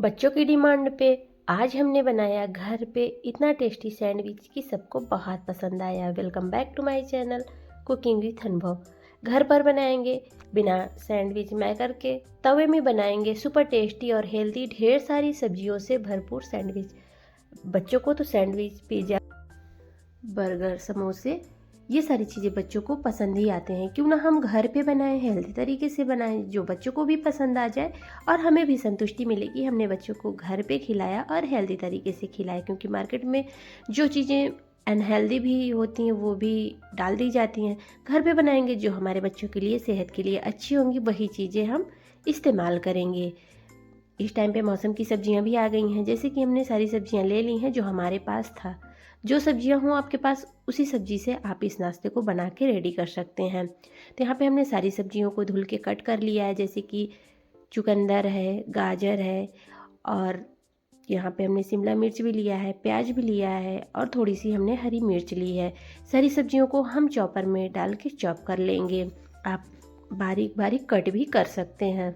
बच्चों की डिमांड पे आज हमने बनाया घर पे इतना टेस्टी सैंडविच कि सबको बहुत पसंद आया। Welcome back to my channel cooking with Anubhav. घर पर बनाएंगे बिना सैंडविच मेकर के, तवे में बनाएंगे सुपर टेस्टी और हेल्दी ढेर सारी सब्जियों से भरपूर सैंडविच। बच्चों को तो सैंडविच, पिज़्ज़ा, बर्गर, समोसे ये सारी चीज़ें बच्चों को पसंद ही आते हैं। क्यों ना हम घर पे बनाएं, हेल्दी तरीके से बनाएं जो बच्चों को भी पसंद आ जाए और हमें भी संतुष्टि मिले कि हमने बच्चों को घर पे खिलाया और हेल्दी तरीके से खिलाया। क्योंकि मार्केट में जो चीज़ें अनहेल्दी भी होती हैं वो भी डाल दी जाती हैं। घर पे बनाएंगे जो हमारे बच्चों के लिए, सेहत के लिए अच्छी होंगी, वही चीज़ें हम इस्तेमाल करेंगे। इस टाइम पे मौसम की सब्जियां भी आ गई हैं, जैसे कि हमने सारी सब्जियां ले ली हैं जो हमारे पास था। जो सब्जियां हों आपके पास, उसी सब्जी से आप इस नाश्ते को बना के रेडी कर सकते हैं। तो यहाँ पे हमने सारी सब्जियों को धुल के कट कर लिया है, जैसे कि चुकंदर है, गाजर है, और यहाँ पे हमने शिमला मिर्च भी लिया है, प्याज भी लिया है, और थोड़ी सी हमने हरी मिर्च ली है। सारी सब्जियों को हम चॉपर में डाल के चॉप कर लेंगे। आप बारीक बारीक कट भी कर सकते हैं।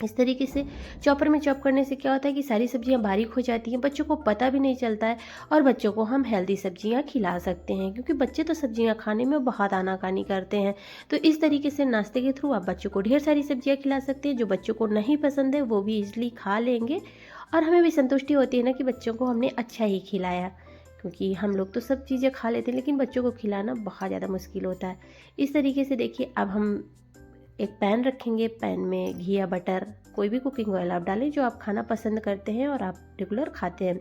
इस तरीके से चॉपर में चॉप करने से क्या होता है कि सारी सब्जियां बारीक हो जाती हैं, बच्चों को पता भी नहीं चलता है, और बच्चों को हम हेल्दी सब्जियां खिला सकते हैं। क्योंकि बच्चे तो सब्जियां खाने में बहुत आनाकानी करते हैं। तो इस तरीके से नाश्ते के थ्रू आप बच्चों को ढेर सारी सब्जियां खिला सकते हैं। जो बच्चों को नहीं पसंद है वो भी इजली खा लेंगे, और हमें भी संतुष्टि होती है ना कि बच्चों को हमने अच्छा ही खिलाया। क्योंकि हम लोग तो सब चीज़ें खा लेते हैं, लेकिन बच्चों को खिलाना बहुत ज़्यादा मुश्किल होता है। इस तरीके से देखिए, अब हम एक पैन रखेंगे। पैन में घी या बटर, कोई भी कुकिंग ऑयल आप डालें जो आप खाना पसंद करते हैं और आप रेगुलर खाते हैं।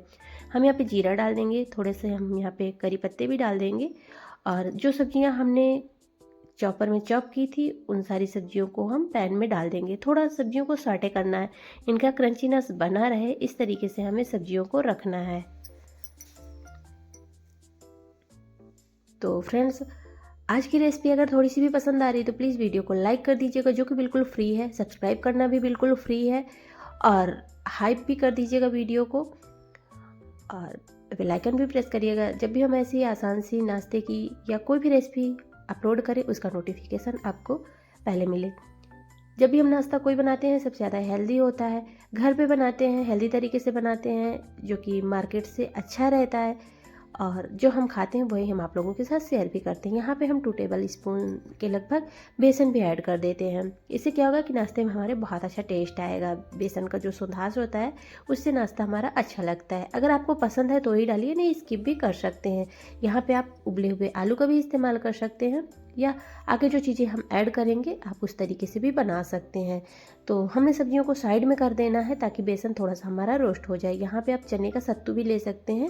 हम यहाँ पे जीरा डाल देंगे, थोड़े से हम यहाँ पे करी पत्ते भी डाल देंगे, और जो सब्जियाँ हमने चॉपर में चॉप की थी उन सारी सब्जियों को हम पैन में डाल देंगे। थोड़ा सब्जियों को सॉटे करना है, इनका क्रंचीनेस बना रहे, इस तरीके से हमें सब्जियों को रखना है। तो फ्रेंड्स, आज की रेसिपी अगर थोड़ी सी भी पसंद आ रही है तो प्लीज़ वीडियो को लाइक कर दीजिएगा, जो कि बिल्कुल फ्री है। सब्सक्राइब करना भी बिल्कुल फ्री है, और हाइप भी कर दीजिएगा वीडियो को, और बेल आइकन भी प्रेस करिएगा। जब भी हम ऐसी आसान सी नाश्ते की या कोई भी रेसिपी अपलोड करें उसका नोटिफिकेशन आपको पहले मिले। जब भी हम नाश्ता कोई बनाते हैं सबसे ज़्यादा हेल्दी होता है। घर पे बनाते हैं, हेल्दी तरीके से बनाते हैं, जो कि मार्केट से अच्छा रहता है, और जो हम खाते हैं वही हम आप लोगों के साथ शेयर भी करते हैं। यहाँ पे हम 2 टेबल स्पून के लगभग बेसन भी ऐड कर देते हैं। इससे क्या होगा कि नाश्ते में हमारे बहुत अच्छा टेस्ट आएगा। बेसन का जो सुंधास होता है उससे नाश्ता हमारा अच्छा लगता है। अगर आपको पसंद है तो ही डालिए, नहीं स्किप भी कर सकते हैं। यहाँ पे आप उबले हुए आलू का भी इस्तेमाल कर सकते हैं, या आगे जो चीज़ें हम ऐड करेंगे आप उस तरीके से भी बना सकते हैं। तो हमने सब्जियों को साइड में कर देना है ताकि बेसन थोड़ा सा हमारा रोस्ट हो जाए। यहाँ पे आप चने का सत्तू भी ले सकते हैं,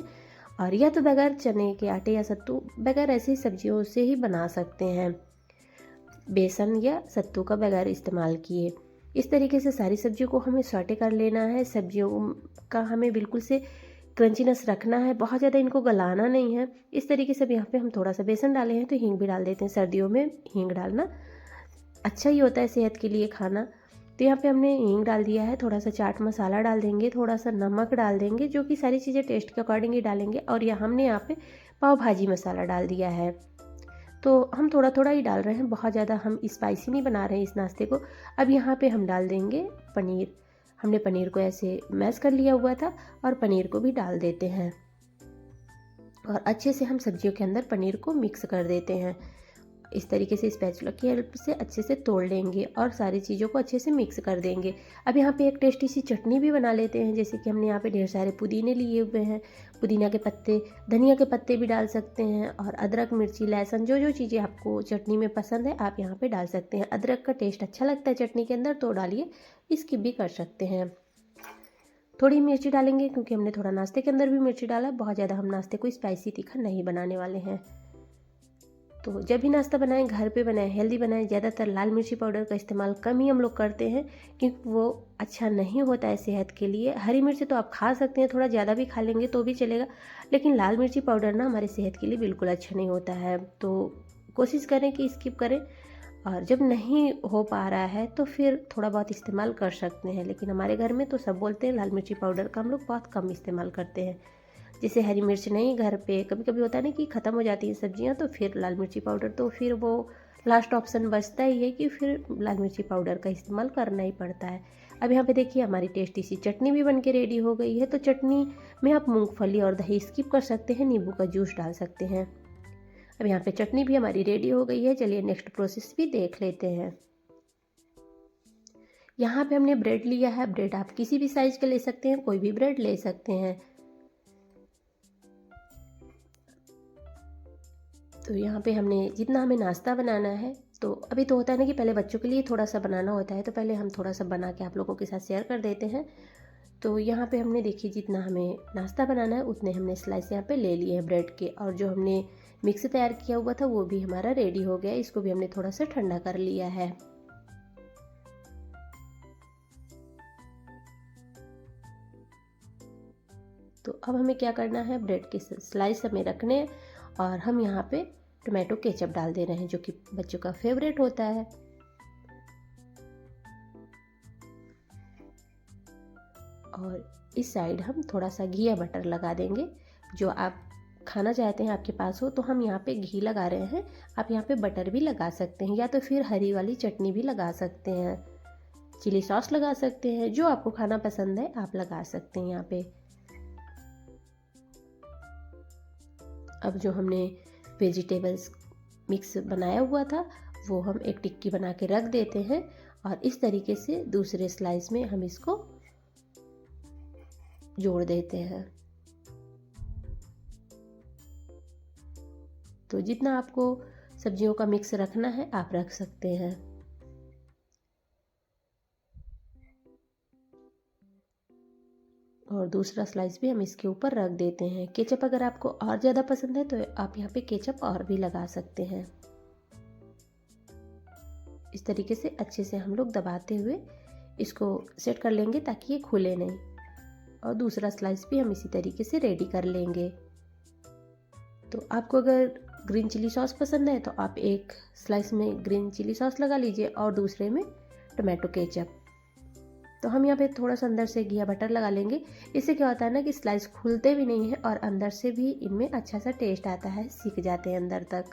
और या तो बगैर चने के आटे या सत्तू, बगैर ऐसी सब्जियों से ही बना सकते हैं, बेसन या सत्तू का बगैर इस्तेमाल किए। इस तरीके से सारी सब्जियों को हमें सॉटे कर लेना है। सब्जियों का हमें बिल्कुल से क्रंचीनेस रखना है, बहुत ज़्यादा इनको गलाना नहीं है। इस तरीके से अब यहाँ पे हम थोड़ा सा बेसन डाले हैं तो हींग भी डाल देते हैं। सर्दियों में हींग डालना अच्छा ही होता है सेहत के लिए खाना। तो यहाँ पे हमने हींग डाल दिया है, थोड़ा सा चाट मसाला डाल देंगे, थोड़ा सा नमक डाल देंगे, जो कि सारी चीज़ें टेस्ट के अकॉर्डिंग ही डालेंगे। और हमने यहाँ पे पाव भाजी मसाला डाल दिया है। तो हम थोड़ा थोड़ा ही डाल रहे हैं, बहुत ज़्यादा हम स्पाइसी नहीं बना रहे हैं इस नाश्ते को। अब यहाँ पे हम डाल देंगे पनीर। हमने पनीर को ऐसे मैश कर लिया हुआ था, और पनीर को भी डाल देते हैं, और अच्छे से हम सब्जियों के अंदर पनीर को मिक्स कर देते हैं। इस तरीके से स्पैचुला की हेल्प से अच्छे से तोड़ लेंगे और सारी चीज़ों को अच्छे से मिक्स कर देंगे। अब यहाँ पे एक टेस्टी सी चटनी भी बना लेते हैं, जैसे कि हमने यहाँ पे ढेर सारे पुदीने लिए हुए हैं, पुदीना के पत्ते, धनिया के पत्ते भी डाल सकते हैं, और अदरक, मिर्ची, लहसुन, जो जो चीज़ें आपको चटनी में पसंद है आप यहाँ पे डाल सकते हैं। अदरक का टेस्ट अच्छा लगता है चटनी के अंदर तो डालिए, स्किप भी कर सकते हैं। थोड़ी मिर्ची डालेंगे क्योंकि हमने थोड़ा नाश्ते के अंदर भी मिर्ची डाला, बहुत ज़्यादा हम नाश्ते को स्पाइसी तीखा नहीं बनाने वाले हैं। तो जब भी नाश्ता बनाएं घर पे बनाएं, हेल्दी बनाएं। ज़्यादातर लाल मिर्ची पाउडर का इस्तेमाल कम ही हम लोग करते हैं, क्योंकि वो अच्छा नहीं होता है सेहत के लिए। हरी मिर्च तो आप खा सकते हैं, थोड़ा ज़्यादा भी खा लेंगे तो भी चलेगा, लेकिन लाल मिर्ची पाउडर ना हमारे सेहत के लिए बिल्कुल अच्छा नहीं होता है। तो कोशिश करें कि स्किप करें, और जब नहीं हो पा रहा है तो फिर थोड़ा बहुत इस्तेमाल कर सकते हैं। लेकिन हमारे घर में तो सब बोलते हैं लाल मिर्ची पाउडर का हम लोग बहुत कम इस्तेमाल करते हैं। जैसे हरी मिर्च नहीं, घर पे कभी कभी होता है ना कि ख़त्म हो जाती है सब्जियां, तो फिर लाल मिर्ची पाउडर, तो फिर वो लास्ट ऑप्शन बचता ही है कि फिर लाल मिर्ची पाउडर का इस्तेमाल करना ही पड़ता है। अब यहाँ पे देखिए हमारी टेस्टी सी चटनी भी बन के रेडी हो गई है। तो चटनी में आप मूंगफली और दही स्किप कर सकते हैं, नींबू का जूस डाल सकते हैं। अब यहाँ पे चटनी भी हमारी रेडी हो गई है। चलिए नेक्स्ट प्रोसेस भी देख लेते हैं। यहाँ पे हमने ब्रेड लिया है। ब्रेड आप किसी भी साइज का ले सकते हैं, कोई भी ब्रेड ले सकते हैं। तो यहाँ पे हमने जितना हमें नाश्ता बनाना है, तो अभी तो होता है ना कि पहले बच्चों के लिए थोड़ा सा बनाना होता है, तो पहले हम थोड़ा सा बना के आप लोगों के साथ शेयर कर देते हैं। तो यहाँ पे हमने देखिए जितना हमें नाश्ता बनाना है उतने हमने स्लाइस यहाँ पे ले लिए हैं ब्रेड के। और जो हमने मिक्स तैयार किया हुआ था वो भी हमारा रेडी हो गया। इसको भी हमने थोड़ा सा ठंडा कर लिया है। तो अब हमें क्या करना है, ब्रेड के स्लाइस हमें रखने और हम यहाँ पे टोमेटो केचप डाल दे रहे हैं, जो कि बच्चों का फेवरेट होता है। और इस साइड हम थोड़ा सा घी या बटर लगा देंगे, जो आप खाना चाहते हैं आपके पास हो। तो हम यहाँ पे घी लगा रहे हैं, आप यहाँ पे बटर भी लगा सकते हैं, या तो फिर हरी वाली चटनी भी लगा सकते हैं, चिली सॉस लगा सकते हैं, जो आपको खाना पसंद है आप लगा सकते हैं यहाँ पे। अब जो हमने वेजिटेबल्स मिक्स बनाया हुआ था वो हम एक टिक्की बना के रख देते हैं और इस तरीके से दूसरे स्लाइस में हम इसको जोड़ देते हैं। तो जितना आपको सब्जियों का मिक्स रखना है आप रख सकते हैं। और दूसरा स्लाइस भी हम इसके ऊपर रख देते हैं। केचप अगर आपको और ज़्यादा पसंद है तो आप यहाँ पे केचप और भी लगा सकते हैं। इस तरीके से अच्छे से हम लोग दबाते हुए इसको सेट कर लेंगे ताकि ये खुले नहीं। और दूसरा स्लाइस भी हम इसी तरीके से रेडी कर लेंगे। तो आपको अगर ग्रीन चिली सॉस पसंद है तो आप एक स्लाइस में ग्रीन चिली सॉस लगा लीजिए और दूसरे में टोमेटो केचप। तो हम यहाँ पे थोड़ा सा अंदर से घी या बटर लगा लेंगे। इससे क्या होता है ना कि स्लाइस खुलते भी नहीं है और अंदर से भी इनमें अच्छा सा टेस्ट आता है, सीख जाते हैं अंदर तक।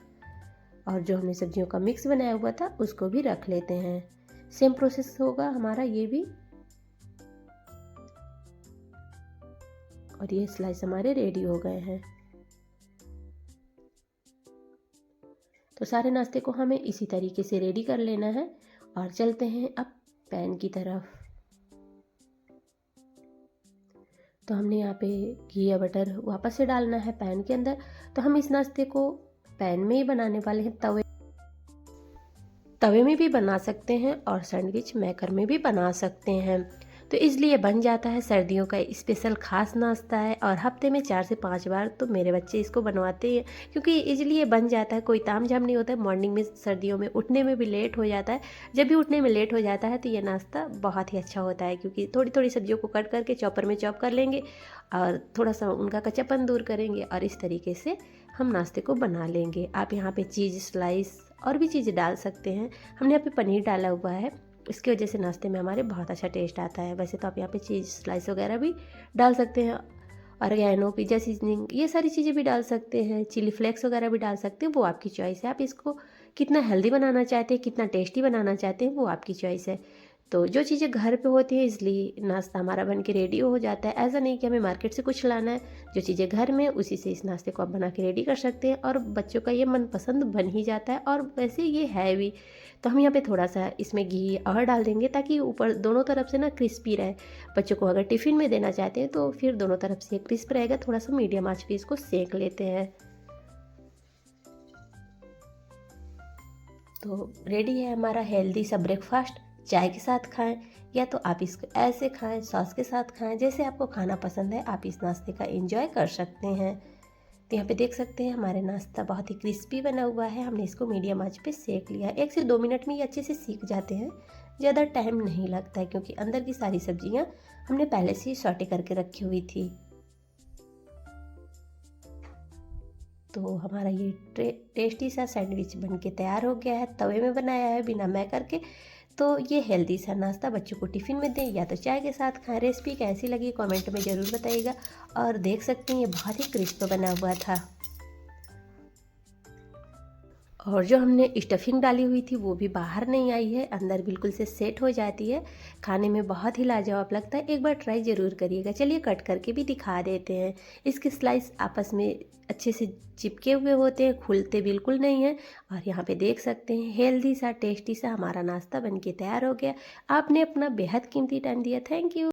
और जो हमने सब्जियों का मिक्स बनाया हुआ था उसको भी रख लेते हैं। सेम प्रोसेस होगा हमारा ये भी। और ये स्लाइस हमारे रेडी हो गए हैं। तो सारे नाश्ते को हमें इसी तरीके से रेडी कर लेना है और चलते हैं अब पैन की तरफ। तो हमने यहाँ पे घी या बटर वापस से डालना है पैन के अंदर। तो हम इस नाश्ते को पैन में ही बनाने वाले हैं, तवे में भी बना सकते हैं और सैंडविच मेकर में भी बना सकते हैं। तो इसलिए बन जाता है सर्दियों का स्पेशल खास नाश्ता है। और हफ्ते में 4 से 5 बार तो मेरे बच्चे इसको बनवाते हैं, क्योंकि इजली ये बन जाता है, कोई ताम झाम नहीं होता है। मॉर्निंग में सर्दियों में उठने में भी लेट हो जाता है। जब भी उठने में लेट हो जाता है तो ये नाश्ता बहुत ही अच्छा होता है, क्योंकि थोड़ी थोड़ी सब्जियों को कट करके चॉपर में चॉप कर लेंगे और थोड़ा सा उनका कच्चापन दूर करेंगे और इस तरीके से हम नाश्ते को बना लेंगे। आप यहाँ पे चीज़ स्लाइस और भी चीज़ें डाल सकते हैं। हमने यहाँ पे पनीर डाला हुआ है, इसकी वजह से नाश्ते में हमारे बहुत अच्छा टेस्ट आता है। वैसे तो आप यहाँ पे चीज़ स्लाइस वगैरह भी डाल सकते हैं, ऑरिगैनो, पिज़्ज़ा सीजनिंग, ये सारी चीज़ें भी डाल सकते हैं, चिली फ्लेक्स वगैरह भी डाल सकते हैं। वो आपकी चॉइस है, आप इसको कितना हेल्दी बनाना चाहते हैं, कितना टेस्टी बनाना चाहते हैं, वो आपकी चॉइस है। तो जो चीज़ें घर पे होती हैं इसलिए नाश्ता हमारा बन के रेडी हो जाता है। ऐसा नहीं कि हमें मार्केट से कुछ लाना है, जो चीज़ें घर में उसी से इस नाश्ते को आप बना के रेडी कर सकते हैं और बच्चों का ये मनपसंद बन ही जाता है। और वैसे ये है भी। तो हम यहाँ पे थोड़ा सा इसमें घी और डाल देंगे ताकि ऊपर दोनों तरफ से ना क्रिस्पी रहे। बच्चों को अगर टिफ़िन में देना चाहते हैं तो फिर दोनों तरफ से क्रिस्प रहेगा। थोड़ा सा मीडियम आंच पे इसको सेक लेते हैं। तो रेडी है हमारा हेल्दी सा ब्रेकफास्ट। चाय के साथ खाएं या तो आप इसको ऐसे खाएं, सॉस के साथ खाएं, जैसे आपको खाना पसंद है आप इस नाश्ते का एंजॉय कर सकते हैं। तो यहाँ पे देख सकते हैं हमारे नाश्ता बहुत ही क्रिस्पी बना हुआ है। हमने इसको मीडियम आंच पे सेक लिया। 1 से 2 मिनट में ये अच्छे से सीख जाते हैं, ज़्यादा टाइम नहीं लगता है, क्योंकि अंदर की सारी सब्जियाँ हमने पहले से ही सॉटे करके रखी हुई थी। तो हमारा ये टेस्टी सा सैंडविच बन के तैयार हो गया है। तवे में बनाया है बिना मैकर के। तो ये हेल्दी सा नाश्ता बच्चों को टिफ़िन में दें या तो चाय के साथ खाएं। रेसिपी कैसी लगी कमेंट में ज़रूर बताइएगा। और देख सकते हैं ये बहुत ही क्रिस्प बना हुआ था। और जो हमने स्टफिंग डाली हुई थी वो भी बाहर नहीं आई है, अंदर बिल्कुल से सेट हो जाती है। खाने में बहुत ही लाजवाब लगता है, एक बार ट्राई ज़रूर करिएगा। चलिए कट करके भी दिखा देते हैं। इसके स्लाइस आपस में अच्छे से चिपके हुए होते हैं, खुलते बिल्कुल नहीं हैं। और यहाँ पे देख सकते हैं हेल्दी सा टेस्टी सा हमारा नाश्ता बनके तैयार हो गया। आपने अपना बेहद कीमती टाइम दिया, थैंक यू।